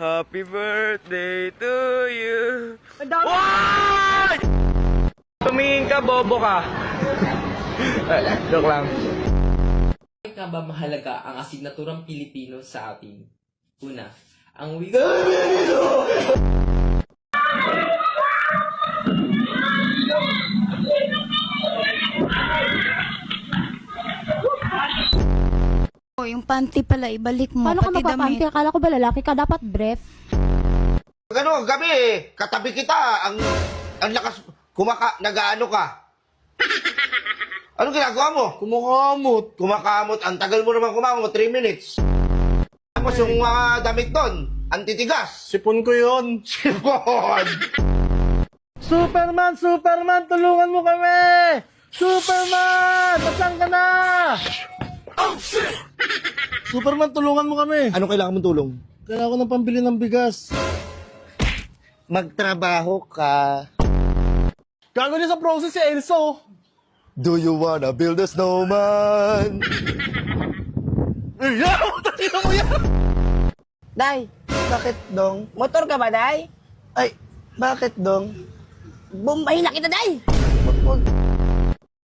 Happy birthday to you. Ang dami. Why? Tumingin ka, bobo ka. Joke lang. Bakit nga ba mahalaga ang asignaturang Pilipino sa atin? Una, ang Oh, yung panty pala, ibalik mo. Paano ka pati magpapanty? damit. Akala ko ba lalaki ka? Dapat brief. Ano, gabi katabi kita, ang lakas, nag-aano ka. Anong ginagawa mo? Kumakamot. Ang tagal mo naman kumakamot, 3 minutes. Tapos yung mga damit doon, antitigas. Sipon ko yun. Sipon! Superman! Tulungan mo kami! Superman! Nasaan ka na? Oh, shit! Superman, tulungan mo kami. Ano kailangan mong tulong? Kailangan ko ng pambili ng bigas. Magtrabaho ka. Gago niya sa process si Elso. Do you wanna build a snowman? Tingnan mo yan! Day, bakit dong? Motor ka ba, Day? Ay, bakit dong? Bombahin na kita, Day! Wag.